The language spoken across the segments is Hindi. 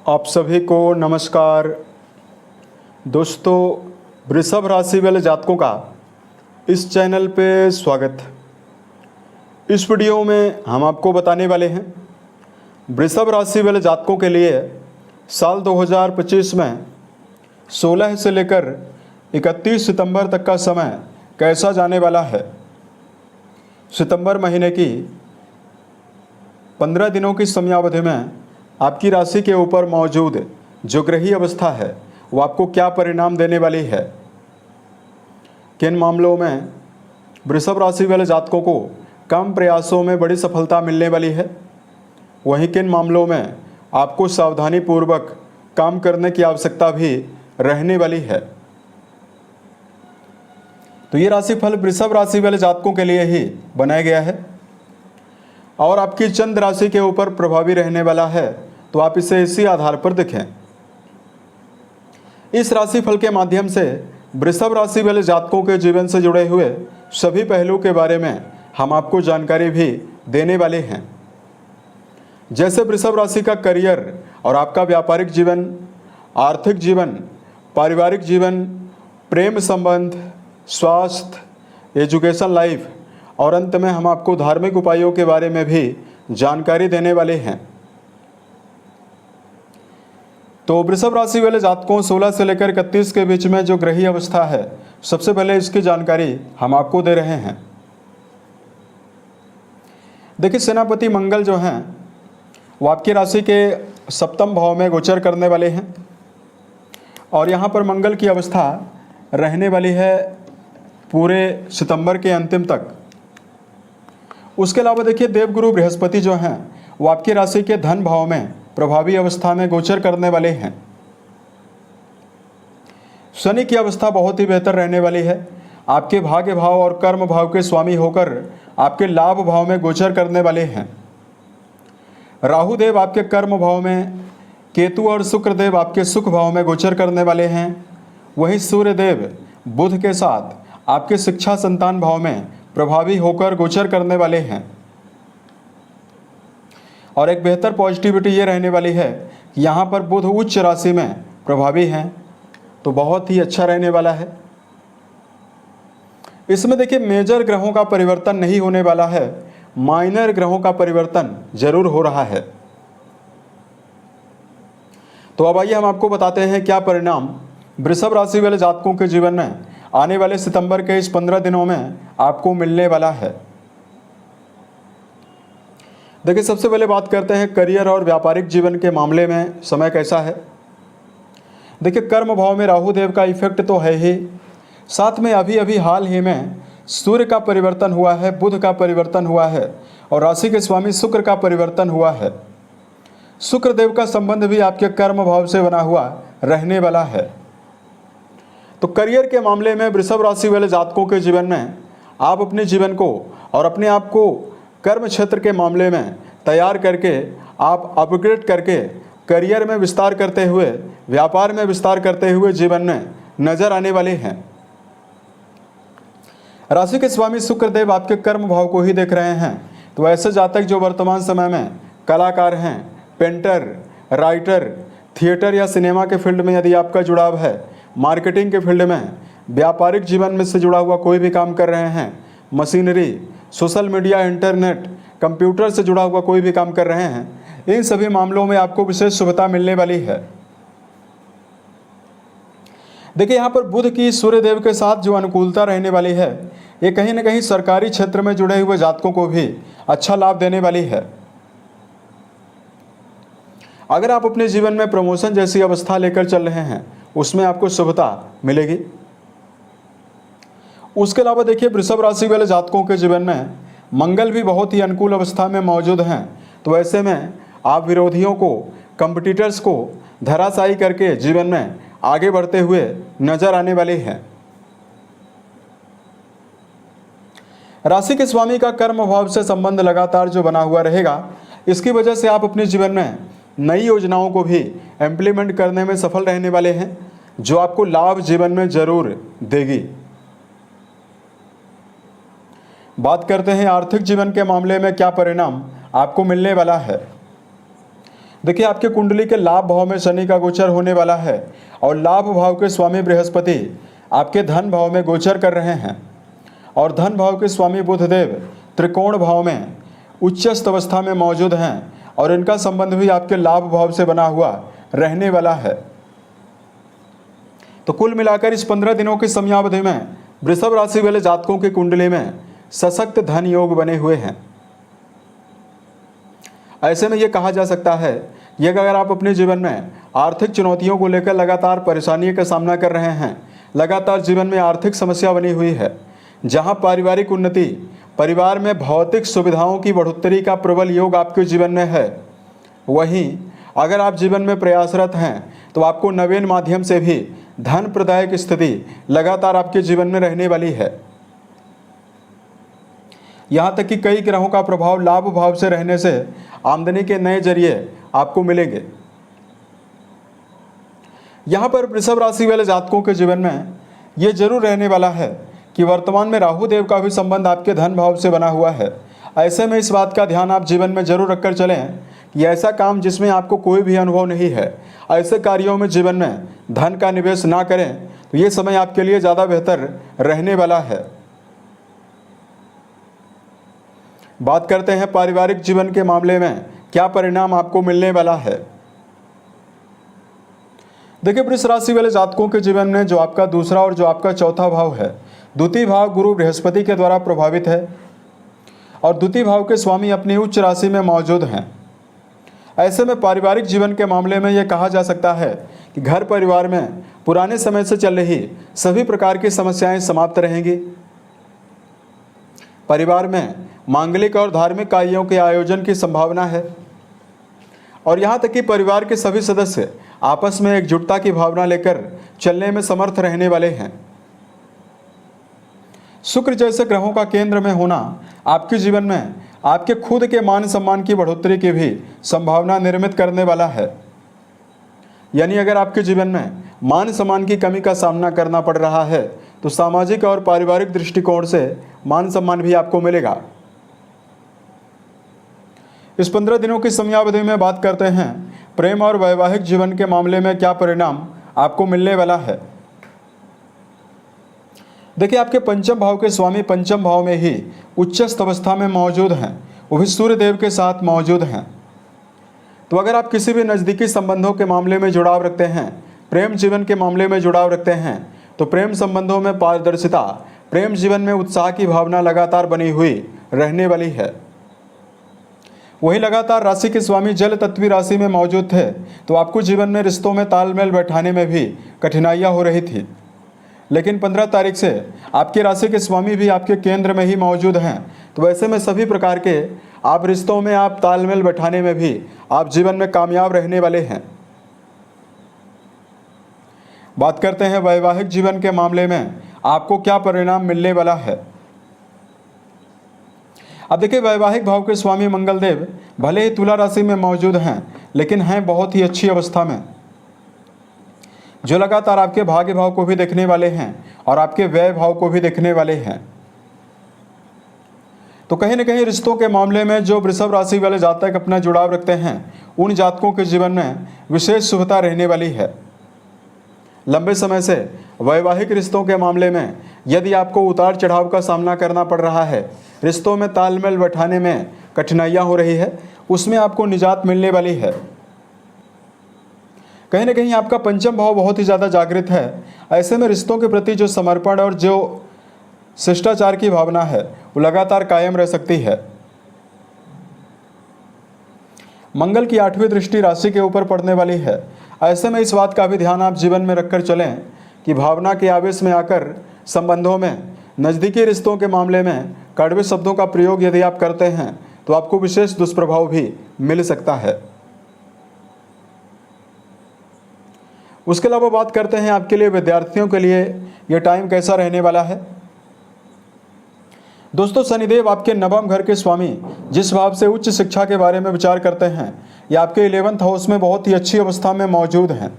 आप सभी को नमस्कार। दोस्तों, वृषभ राशि वाले जातकों का इस चैनल पे स्वागत। इस वीडियो में हम आपको बताने वाले हैं वृषभ राशि वाले जातकों के लिए साल 2025 में 16 से लेकर 31 सितंबर तक का समय कैसा जाने वाला है। सितंबर महीने की 15 दिनों की समयावधि में आपकी राशि के ऊपर मौजूद जो ग्रही अवस्था है वो आपको क्या परिणाम देने वाली है। किन मामलों में वृषभ राशि वाले जातकों को कम प्रयासों में बड़ी सफलता मिलने वाली है, वहीं किन मामलों में आपको सावधानी पूर्वक काम करने की आवश्यकता भी रहने वाली है। तो ये राशिफल वृषभ राशि वाले जातकों के लिए ही बनाया गया है और आपकी चंद्र राशि के ऊपर प्रभावी रहने वाला है, तो आप इसे इसी आधार पर देखें। इस राशिफल के माध्यम से वृषभ राशि वाले जातकों के जीवन से जुड़े हुए सभी पहलू के बारे में हम आपको जानकारी भी देने वाले हैं, जैसे वृषभ राशि का करियर और आपका व्यापारिक जीवन, आर्थिक जीवन, पारिवारिक जीवन, प्रेम संबंध, स्वास्थ्य, एजुकेशन लाइफ और अंत में हम आपको धार्मिक उपायों के बारे में भी जानकारी देने वाले हैं। तो वृषभ राशि वाले जातकों 16 से लेकर 31 के बीच में जो ग्रही अवस्था है, सबसे पहले इसकी जानकारी हम आपको दे रहे हैं। देखिए, सेनापति मंगल जो हैं वो आपकी राशि के सप्तम भाव में गोचर करने वाले हैं और यहाँ पर मंगल की अवस्था रहने वाली है पूरे सितंबर के अंतिम तक। उसके अलावा देखिए, देवगुरु बृहस्पति जो हैं वो आपकी राशि के धन भाव में प्रभावी अवस्था में गोचर करने वाले हैं। शनि की अवस्था बहुत ही बेहतर रहने वाली है, आपके भाग्य भाव और कर्म भाव के स्वामी होकर आपके लाभ भाव में गोचर करने वाले हैं। राहु देव आपके कर्म भाव में, केतु और शुक्र देव आपके सुख भाव में गोचर करने वाले हैं। वहीं सूर्य देव बुध के साथ आपके शिक्षा संतान भाव में प्रभावी होकर गोचर करने वाले हैं। और एक बेहतर पॉजिटिविटी ये रहने वाली है कि यहाँ पर बुध उच्च राशि में प्रभावी हैं, तो बहुत ही अच्छा रहने वाला है। इसमें देखिए, मेजर ग्रहों का परिवर्तन नहीं होने वाला है, माइनर ग्रहों का परिवर्तन जरूर हो रहा है। तो अब आइए हम आपको बताते हैं क्या परिणाम वृषभ राशि वाले जातकों के जीवन में आने वाले सितंबर के इस 15 दिनों में आपको मिलने वाला है। देखिए, सबसे पहले बात करते हैं करियर और व्यापारिक जीवन के मामले में समय कैसा है। देखिए, कर्म भाव में राहु देव का इफेक्ट तो है ही, साथ में अभी अभी हाल ही में सूर्य का परिवर्तन हुआ है, बुध का परिवर्तन हुआ है और राशि के स्वामी शुक्र का परिवर्तन हुआ है। शुक्र देव का संबंध भी आपके कर्म भाव से बना हुआ रहने वाला है। तो करियर के मामले में वृषभ राशि वाले जातकों के जीवन में आप अपने जीवन को और अपने आप को कर्म क्षेत्र के मामले में तैयार करके आप अपग्रेड करके करियर में विस्तार करते हुए, व्यापार में विस्तार करते हुए जीवन में नजर आने वाले हैं। राशि के स्वामी शुक्र देव आपके कर्म भाव को ही देख रहे हैं, तो ऐसे जातक जो वर्तमान समय में कलाकार हैं, पेंटर, राइटर, थिएटर या सिनेमा के फील्ड में यदि आपका जुड़ाव है, मार्केटिंग के फील्ड में, व्यापारिक जीवन में से जुड़ा हुआ कोई भी काम कर रहे हैं, machinery, social media, internet, computer से जुड़ा हुआ कोई भी काम कर रहे हैं, इन सभी मामलों में आपको विशेष शुभता मिलने वाली है। देखिए, यहाँ पर बुध की सूर्य देव के साथ जो अनुकूलता रहने वाली है, ये कहीं ना कहीं सरकारी क्षेत्र में जुड़े हुए जातकों को भी अच्छा लाभ देने वाली है। अगर आप अपने जीवन में प्रमोशन जैसी अवस्था लेकर चल रहे हैं, उसमें आपको शुभता मिलेगी। उसके अलावा देखिए, वृषभ राशि वाले जातकों के जीवन में मंगल भी बहुत ही अनुकूल अवस्था में मौजूद हैं, तो ऐसे में आप विरोधियों को, कंपटीटर्स को धराशायी करके जीवन में आगे बढ़ते हुए नजर आने वाले हैं। राशि के स्वामी का कर्म भाव से संबंध लगातार जो बना हुआ रहेगा, इसकी वजह से आप अपने जीवन में नई योजनाओं को भी इम्प्लीमेंट करने में सफल रहने वाले हैं, जो आपको लाभ जीवन में जरूर देगी। बात करते हैं आर्थिक जीवन के मामले में क्या परिणाम आपको मिलने वाला है। देखिए आपके कुंडली के लाभ भाव में शनि का गोचर होने वाला है और लाभ भाव के स्वामी बृहस्पति आपके धन भाव में गोचर कर रहे हैं और धन भाव के स्वामी बुधदेव त्रिकोण भाव में उच्चस्थ अवस्था में मौजूद हैं और इनका संबंध भी आपके लाभ भाव से बना हुआ रहने वाला है। तो कुल मिलाकर इस 15 दिनों की समयावधि में वृषभ राशि वाले जातकों की कुंडली में सशक्त धन योग बने हुए हैं। ऐसे में यह कहा जा सकता है कि अगर आप अपने जीवन में आर्थिक चुनौतियों को लेकर लगातार परेशानियों का सामना कर रहे हैं, लगातार जीवन में आर्थिक समस्या बनी हुई है, जहां पारिवारिक उन्नति, परिवार में भौतिक सुविधाओं की बढ़ोतरी का प्रबल योग आपके जीवन में है, वहीं अगर आप जीवन में प्रयासरत हैं तो आपको नवीन माध्यम से भी धन प्रदायक स्थिति लगातार आपके जीवन में रहने वाली है। यहाँ तक कि कई ग्रहों का प्रभाव लाभ भाव से रहने से आमदनी के नए जरिए आपको मिलेंगे। यहाँ पर वृषभ राशि वाले जातकों के जीवन में ये जरूर रहने वाला है कि वर्तमान में राहु देव का भी संबंध आपके धन भाव से बना हुआ है। ऐसे में इस बात का ध्यान आप जीवन में जरूर रखकर चलें कि ऐसा काम जिसमें आपको कोई भी अनुभव नहीं है, ऐसे कार्यों में जीवन में धन का निवेश ना करें, तो ये समय आपके लिए ज़्यादा बेहतर रहने वाला है। बात करते हैं पारिवारिक जीवन के मामले में क्या परिणाम आपको मिलने वाला है। देखिए वृष राशि वाले जातकों के जीवन में जो आपका दूसरा और जो आपका चौथा भाव है, द्वितीय भाव गुरु बृहस्पति के द्वारा प्रभावित है और द्वितीय भाव के स्वामी अपनी उच्च राशि में मौजूद हैं। ऐसे में पारिवारिक जीवन के मामले में यह कहा जा सकता है कि घर परिवार में पुराने समय से चल रही सभी प्रकार की समस्याएं समाप्त रहेंगी। परिवार में मांगलिक और धार्मिक कार्यों के आयोजन की संभावना है और यहाँ तक कि परिवार के सभी सदस्य आपस में एकजुटता की भावना लेकर चलने में समर्थ रहने वाले हैं। शुक्र जैसे ग्रहों का केंद्र में होना आपके जीवन में आपके खुद के मान सम्मान की बढ़ोतरी की भी संभावना निर्मित करने वाला है। यानी अगर आपके जीवन में मान सम्मान की कमी का सामना करना पड़ रहा है तो सामाजिक और पारिवारिक दृष्टिकोण से मान सम्मान भी आपको मिलेगा। इस 15 दिनों की समयावधि में बात करते हैं प्रेम और वैवाहिक जीवन के मामले में क्या परिणाम आपको मिलने वाला है। देखिए आपके पंचम भाव के स्वामी पंचम भाव में ही उच्चस्थ अवस्था में मौजूद हैं, वो भी सूर्य देव के साथ मौजूद हैं। तो अगर आप किसी भी नज़दीकी संबंधों के मामले में जुड़ाव रखते हैं, प्रेम जीवन के मामले में जुड़ाव रखते हैं, तो प्रेम संबंधों में पारदर्शिता, प्रेम जीवन में उत्साह की भावना लगातार बनी हुई रहने वाली है। वही लगातार राशि के स्वामी जल तत्वी राशि में मौजूद थे तो आपको जीवन में रिश्तों में तालमेल बैठाने में भी कठिनाइयाँ हो रही थी, लेकिन 15 तारीख से आपकी राशि के स्वामी भी आपके केंद्र में ही मौजूद हैं। तो वैसे में सभी प्रकार के आप रिश्तों में आप तालमेल बैठाने में भी आप जीवन में कामयाब रहने वाले हैं। बात करते हैं वैवाहिक जीवन के मामले में आपको क्या परिणाम मिलने वाला है। अब देखिए वैवाहिक भाव के स्वामी मंगल देव भले ही तुला राशि में मौजूद हैं, लेकिन हैं बहुत ही अच्छी अवस्था में, जो लगातार आपके भाग्य भाव को भी देखने वाले हैं और आपके व्यय भाव को भी देखने वाले हैं। तो कहीं न कहीं रिश्तों के मामले में जो वृषभ राशि वाले जातक अपना जुड़ाव रखते हैं, उन जातकों के जीवन में विशेष शुभता रहने वाली है। लंबे समय से वैवाहिक रिश्तों के मामले में यदि आपको उतार चढ़ाव का सामना करना पड़ रहा है, रिश्तों में तालमेल बैठाने में कठिनाइयाँ हो रही है, उसमें आपको निजात मिलने वाली है। कहीं न कहीं आपका पंचम भाव बहुत ही ज़्यादा जागृत है। ऐसे में रिश्तों के प्रति जो समर्पण और जो शिष्टाचार की भावना है वो लगातार कायम रह सकती है। मंगल की 8वीं दृष्टि राशि के ऊपर पड़ने वाली है। ऐसे में इस बात का भी ध्यान आप जीवन में रखकर चलें कि भावना के आवेश में आकर संबंधों में, नज़दीकी रिश्तों के मामले में कड़वे शब्दों का प्रयोग यदि आप करते हैं तो आपको विशेष दुष्प्रभाव भी मिल सकता है। उसके अलावा बात करते हैं आपके लिए विद्यार्थियों के लिए यह टाइम कैसा रहने वाला है। दोस्तों शनिदेव आपके नवम घर के स्वामी जिस भाव से उच्च शिक्षा के बारे में विचार करते हैं, ये आपके 11th हाउस में बहुत ही अच्छी अवस्था में मौजूद हैं।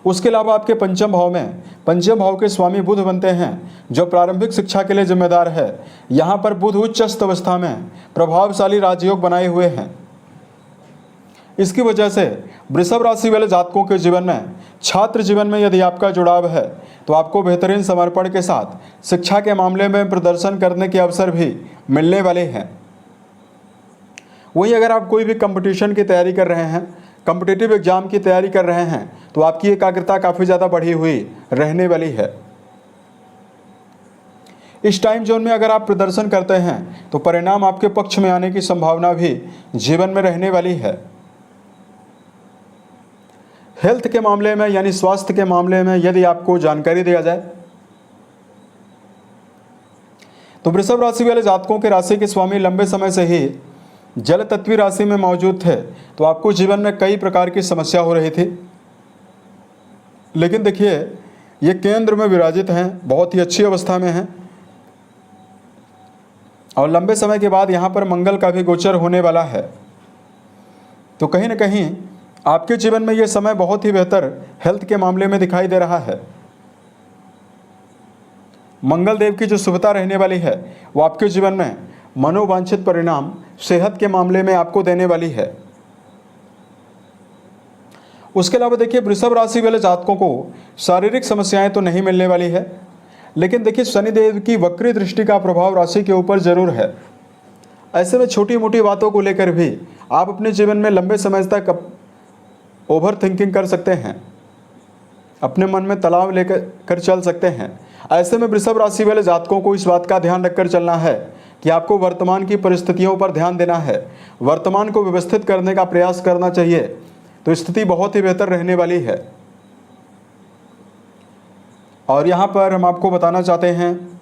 उसके अलावा आपके पंचम भाव में पंचम भाव के स्वामी बुध बनते हैं, जो प्रारंभिक शिक्षा के लिए जिम्मेदार है। यहाँ पर बुध उच्चस्थ अवस्था में प्रभावशाली राजयोग बनाए हुए हैं। इसकी वजह से वृषभ राशि वाले जातकों के जीवन में, छात्र जीवन में यदि आपका जुड़ाव है तो आपको बेहतरीन समर्पण के साथ शिक्षा के मामले में प्रदर्शन करने के अवसर भी मिलने वाले हैं। वहीं अगर आप कोई भी कंपटीशन की तैयारी कर रहे हैं, कॉम्पिटिटिव एग्जाम की तैयारी कर रहे हैं, तो आपकी एकाग्रता काफ़ी ज़्यादा बढ़ी हुई रहने वाली है। इस टाइम जोन में अगर आप प्रदर्शन करते हैं तो परिणाम आपके पक्ष में आने की संभावना भी जीवन में रहने वाली है। हेल्थ के मामले में यानी स्वास्थ्य के मामले में यदि आपको जानकारी दिया जाए तो वृषभ राशि वाले जातकों के राशि के स्वामी लंबे समय से ही जल तत्वीय राशि में मौजूद थे, तो आपको जीवन में कई प्रकार की समस्या हो रही थी। लेकिन देखिए, ये केंद्र में विराजित हैं, बहुत ही अच्छी अवस्था में हैं और लंबे समय के बाद यहाँ पर मंगल का भी गोचर होने वाला है। तो कहीं ना कहीं आपके जीवन में ये समय बहुत ही बेहतर हेल्थ के मामले में दिखाई दे रहा है। मंगल देव की जो शुभता रहने वाली है वो आपके जीवन में मनोवांछित परिणाम सेहत के मामले में आपको देने वाली है। उसके अलावा देखिए, वृषभ राशि वाले जातकों को शारीरिक समस्याएं तो नहीं मिलने वाली है, लेकिन देखिए शनिदेव की वक्री दृष्टि का प्रभाव राशि के ऊपर जरूर है। ऐसे में छोटी मोटी बातों को लेकर भी आप अपने जीवन में लंबे समय तक ओवर थिंकिंग कर सकते हैं, अपने मन में तनाव लेकर चल सकते हैं। ऐसे में वृषभ राशि वाले जातकों को इस बात का ध्यान रखकर चलना है कि आपको वर्तमान की परिस्थितियों पर ध्यान देना है, वर्तमान को व्यवस्थित करने का प्रयास करना चाहिए, तो स्थिति बहुत ही बेहतर रहने वाली है। और यहाँ पर हम आपको बताना चाहते हैं,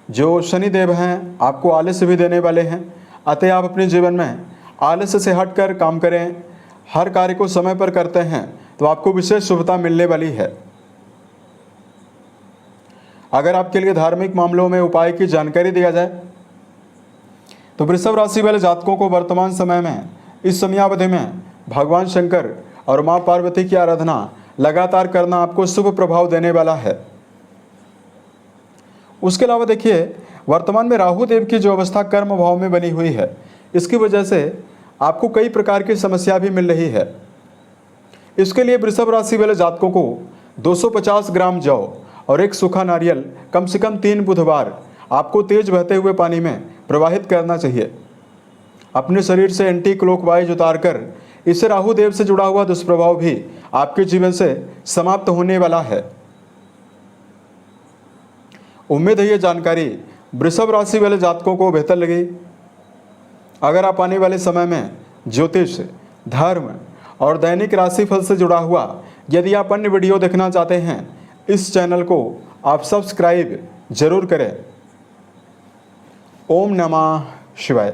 जो शनिदेव हैं आपको आलस्य भी देने वाले हैं, अतः आप अपने जीवन में आलस्य से हटकर काम करें, हर कार्य को समय पर करते हैं तो आपको विशेष शुभता मिलने वाली है। अगर आपके लिए धार्मिक मामलों में उपाय की जानकारी दिया जाए तो वृषभ राशि वाले जातकों को वर्तमान समय में, इस समयावधि में भगवान शंकर और मां पार्वती की आराधना लगातार करना आपको शुभ प्रभाव देने वाला है। उसके अलावा देखिए, वर्तमान में राहु देव की जो अवस्था कर्म भाव में बनी हुई है, इसकी वजह से आपको कई प्रकार की समस्या भी मिल रही है। इसके लिए वृषभ राशि वाले जातकों को 250 ग्राम जौ और एक सूखा नारियल कम से कम 3 बुधवार आपको तेज बहते हुए पानी में प्रवाहित करना चाहिए। अपने शरीर से एंटी क्लॉकवाइज उतारकर इससे राहु देव से जुड़ा हुआ दुष्प्रभाव भी आपके जीवन से समाप्त होने वाला है। उम्मीद है ये जानकारी वृषभ राशि वाले जातकों को बेहतर लगी। अगर आप आने वाले समय में ज्योतिष, धर्म और दैनिक राशिफल से जुड़ा हुआ यदि आप अन्य वीडियो देखना चाहते हैं, इस चैनल को आप सब्सक्राइब जरूर करें। ओम नमः शिवाय।